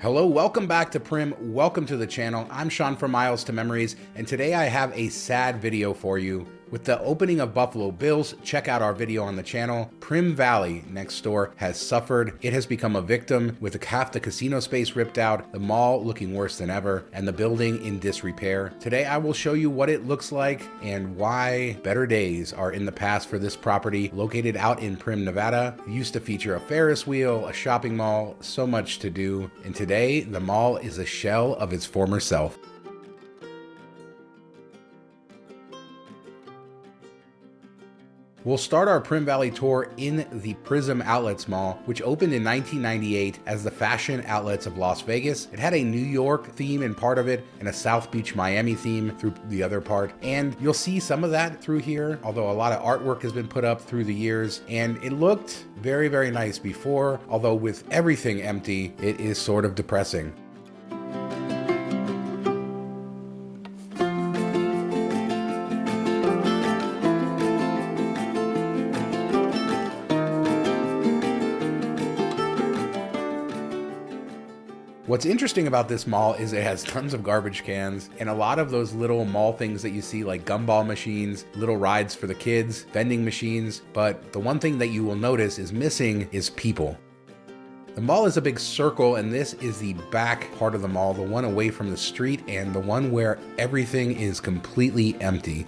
Hello, welcome back to Primm. Welcome to the channel. I'm Sean from Miles to Memories, and today I have a sad video for you. With the opening of Buffalo Bills, check out our video on the channel. Primm Valley next door has suffered. It has become a victim with half the casino space ripped out, the mall looking worse than ever, and the building in disrepair. Today I will show you what it looks like and why better days are in the past for this property located out in Primm, Nevada. It used to feature a Ferris wheel, a shopping mall, so much to do, and today the mall is a shell of its former self. We'll start our Primm Valley tour in the Prizm Outlets Mall, which opened in 1998 as the fashion outlets of Las Vegas. It had a New York theme in part of it and a South Beach, Miami theme through the other part. And you'll see some of that through here, although a lot of artwork has been put up through the years. And it looked very, very nice before, although with everything empty, it is sort of depressing. What's interesting about this mall is it has tons of garbage cans and a lot of those little mall things that you see, like gumball machines, little rides for the kids, vending machines, but the one thing that you will notice is missing is people. The mall is a big circle, and this is the back part of the mall, the one away from the street and the one where everything is completely empty.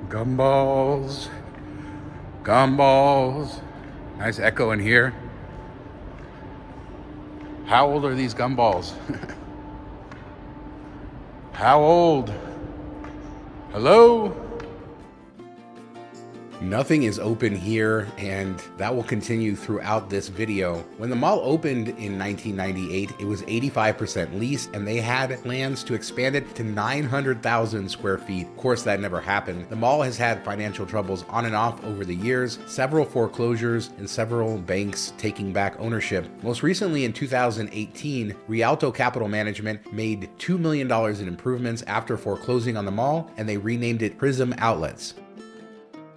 Gumballs, gumballs. Nice echo in here. How old are these gumballs? How old? Hello? Nothing is open here, and that will continue throughout this video. When the mall opened in 1998, it was 85% leased, and they had plans to expand it to 900,000 square feet. Of course, that never happened. The mall has had financial troubles on and off over the years, several foreclosures, and several banks taking back ownership. Most recently in 2018, Rialto Capital Management made $2 million in improvements after foreclosing on the mall, and they renamed it Prizm Outlets.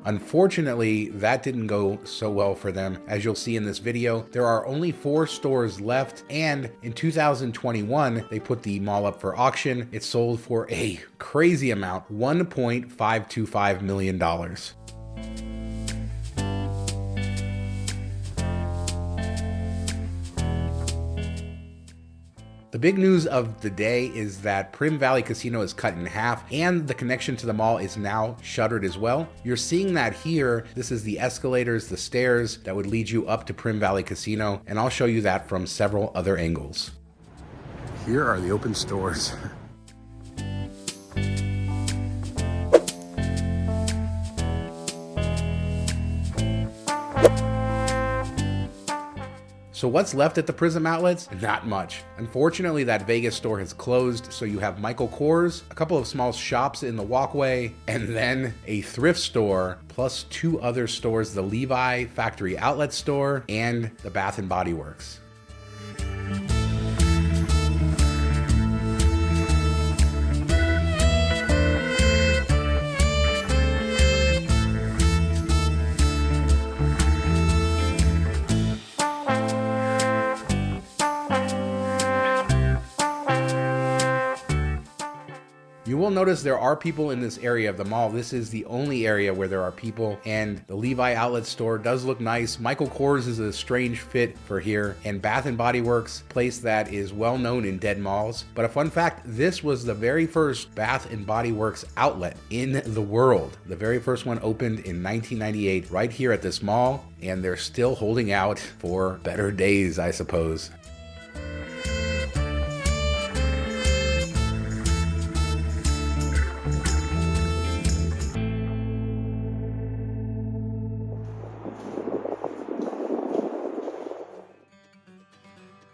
Unfortunately, that didn't go so well for them. As you'll see in this video, there are only 4 stores left, and in 2021, they put the mall up for auction. It sold for a crazy amount, $1.525 million. The big news of the day is that Primm Valley Casino is cut in half and the connection to the mall is now shuttered as well. You're seeing that here. This is the escalators, the stairs that would lead you up to Primm Valley Casino, and I'll show you that from several other angles. Here are the open stores. So what's left at the Prizm Outlets? Not much. Unfortunately, that Vegas store has closed, so you have Michael Kors, a couple of small shops in the walkway, and then a thrift store, plus 2 other stores, the Levi Factory Outlet Store and the Bath & Body Works. You will notice there are people in this area of the mall. This is the only area where there are people, and the Levi outlet store does look nice. Michael Kors is a strange fit for here, and Bath & Body Works, place that is well known in dead malls. But a fun fact, this was the very first Bath & Body Works outlet in the world. The very first one opened in 1998 right here at this mall, and they're still holding out for better days, I suppose.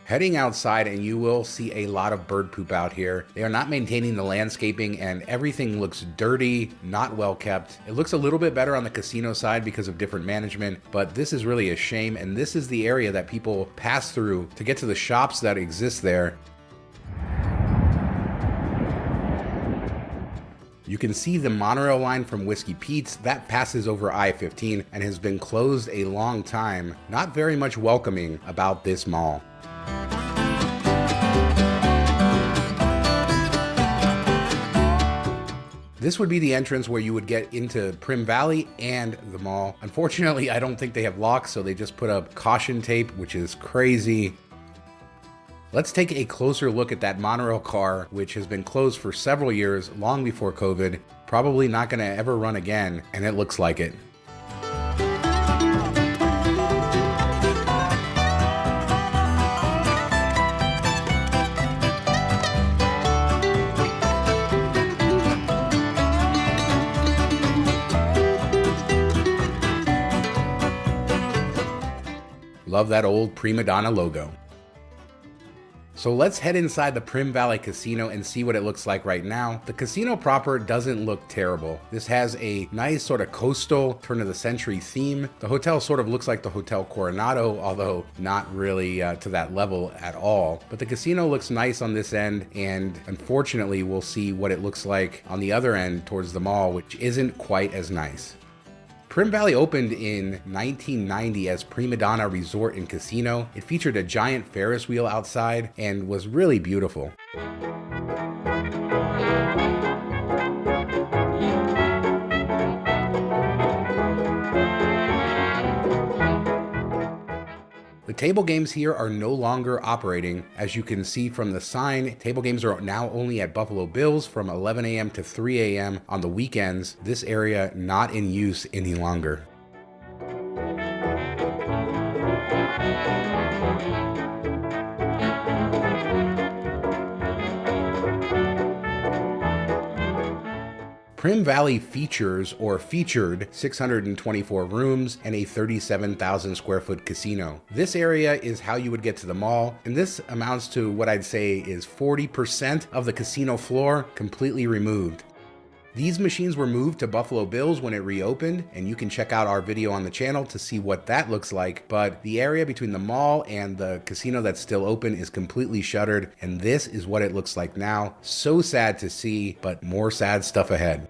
Heading outside and you will see a lot of bird poop out here. They are not maintaining the landscaping and everything looks dirty, not well kept. It looks a little bit better on the casino side because of different management, but this is really a shame, and this is the area that people pass through to get to the shops that exist there. You can see the monorail line from Whiskey Pete's that passes over I-15 and has been closed a long time. Not very much welcoming about this mall. This would be the entrance where you would get into Primm Valley and the mall. Unfortunately, I don't think they have locks, so they just put up caution tape, which is crazy. Let's take a closer look at that monorail car, which has been closed for several years, long before COVID. Probably not gonna ever run again, and it looks like it. Love that old Primadonna logo. So let's head inside the Primm Valley Casino and see what it looks like right now. The casino proper doesn't look terrible. This has a nice sort of coastal turn of the century theme. The hotel sort of looks like the Hotel Coronado, although not really to that level at all. But the casino looks nice on this end, and unfortunately we'll see what it looks like on the other end towards the mall, which isn't quite as nice. Primm Valley opened in 1990 as Primadonna Resort and Casino. It featured a giant Ferris wheel outside and was really beautiful. The table games here are no longer operating. As you can see from the sign, table games are now only at Buffalo Bill's from 11 a.m. to 3 a.m. on the weekends. This area not in use any longer. Primm Valley features or featured 624 rooms and a 37,000 square foot casino. This area is how you would get to the mall, and this amounts to what I'd say is 40% of the casino floor completely removed. These machines were moved to Buffalo Bill's when it reopened, and you can check out our video on the channel to see what that looks like, but the area between the mall and the casino that's still open is completely shuttered, and this is what it looks like now. So sad to see, but more sad stuff ahead.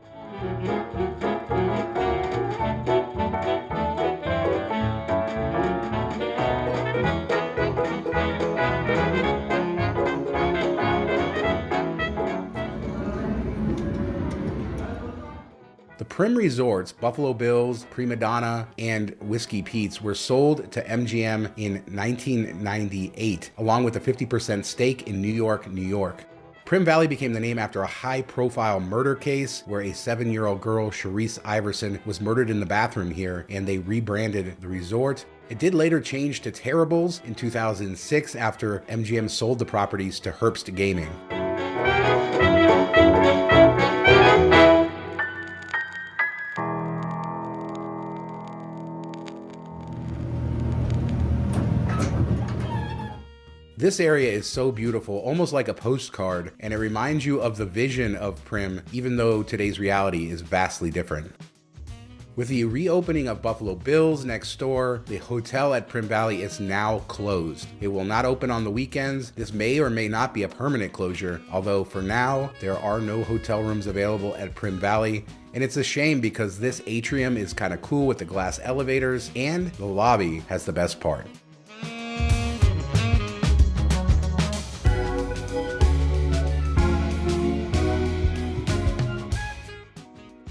The Primm Resorts, Buffalo Bill's, Primadonna, and Whiskey Pete's were sold to MGM in 1998, along with a 50% stake in New York, New York. Primm Valley became the name after a high-profile murder case where a 7-year-old girl, Sharice Iverson, was murdered in the bathroom here, and they rebranded the resort. It did later change to Terrible's in 2006 after MGM sold the properties to Herbst Gaming. This area is so beautiful, almost like a postcard, and it reminds you of the vision of Primm, even though today's reality is vastly different. With the reopening of Buffalo Bill's next door, the hotel at Primm Valley is now closed. It will not open on the weekends. This may or may not be a permanent closure, although for now, there are no hotel rooms available at Primm Valley. And it's a shame because this atrium is kind of cool with the glass elevators, and the lobby has the best part.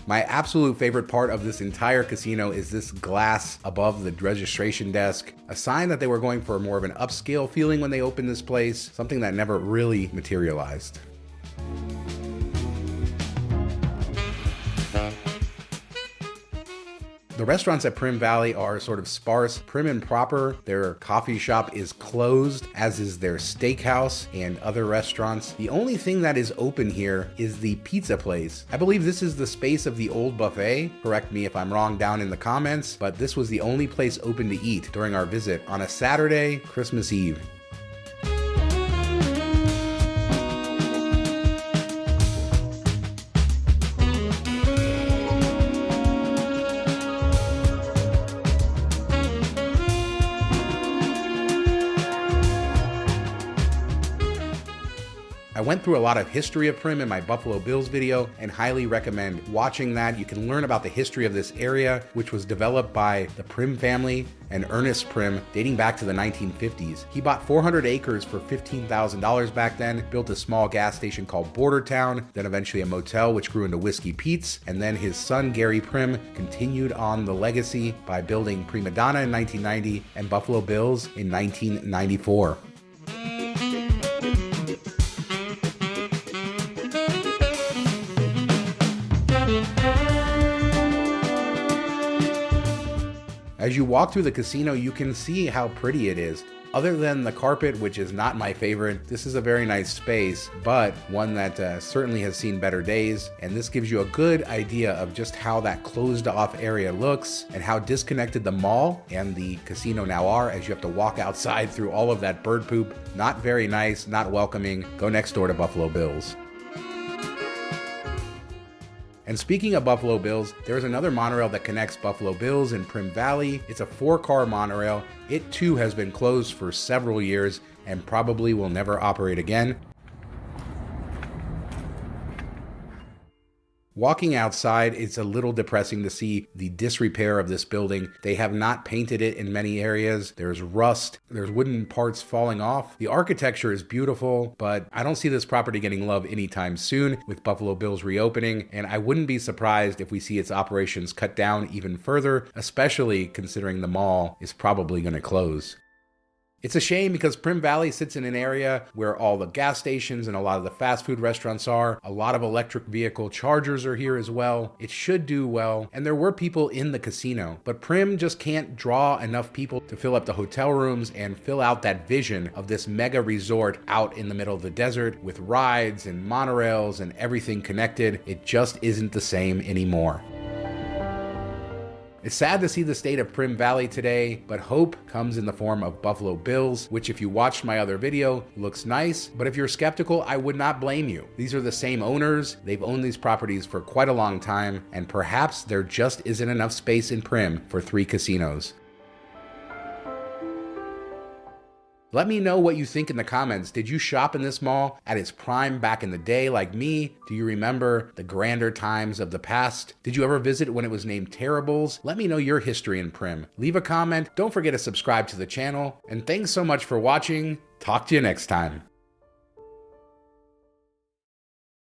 My absolute favorite part of this entire casino is this glass above the registration desk, a sign that they were going for more of an upscale feeling when they opened this place, something that never really materialized. The restaurants at Primm Valley are sort of sparse. Primm and proper, their coffee shop is closed, as is their steakhouse and other restaurants. The only thing that is open here is the pizza place. I believe this is the space of the old buffet. Correct me if I'm wrong down in the comments, but this was the only place open to eat during our visit on a Saturday, Christmas Eve. I went through a lot of history of Primm in my Buffalo Bills video and highly recommend watching that. You can learn about the history of this area, which was developed by the Primm family and Ernest Primm dating back to the 1950s. He bought 400 acres for $15,000 back then, built a small gas station called Bordertown, then eventually a motel which grew into Whiskey Pete's, and then his son Gary Primm continued on the legacy by building Primadonna in 1990 and Buffalo Bills in 1994. As you walk through the casino, you can see how pretty it is. Other than the carpet, which is not my favorite, this is a very nice space, but one that certainly has seen better days. And this gives you a good idea of just how that closed off area looks and how disconnected the mall and the casino now are, as you have to walk outside through all of that bird poop. Not very nice, not welcoming. Go next door to Buffalo Bills. And speaking of Buffalo Bills, there's another monorail that connects Buffalo Bills and Primm Valley. It's a 4-car monorail. It too has been closed for several years and probably will never operate again. Walking outside, it's a little depressing to see the disrepair of this building. They have not painted it in many areas. There's rust, there's wooden parts falling off. The architecture is beautiful, but I don't see this property getting love anytime soon with Buffalo Bills reopening, and I wouldn't be surprised if we see its operations cut down even further, especially considering the mall is probably going to close. It's a shame because Primm Valley sits in an area where all the gas stations and a lot of the fast food restaurants are. A lot of electric vehicle chargers are here as well. It should do well, and there were people in the casino, but Primm just can't draw enough people to fill up the hotel rooms and fill out that vision of this mega resort out in the middle of the desert with rides and monorails and everything connected. It just isn't the same anymore. It's sad to see the state of Primm Valley today, but hope comes in the form of Buffalo Bills, which if you watched my other video, looks nice, but if you're skeptical, I would not blame you. These are the same owners, they've owned these properties for quite a long time, and perhaps there just isn't enough space in Primm for 3 casinos. Let me know what you think in the comments. Did you shop in this mall at its prime back in the day like me? Do you remember the grander times of the past? Did you ever visit when it was named Terribles? Let me know your history in Primm. Leave a comment. Don't forget to subscribe to the channel. And thanks so much for watching. Talk to you next time.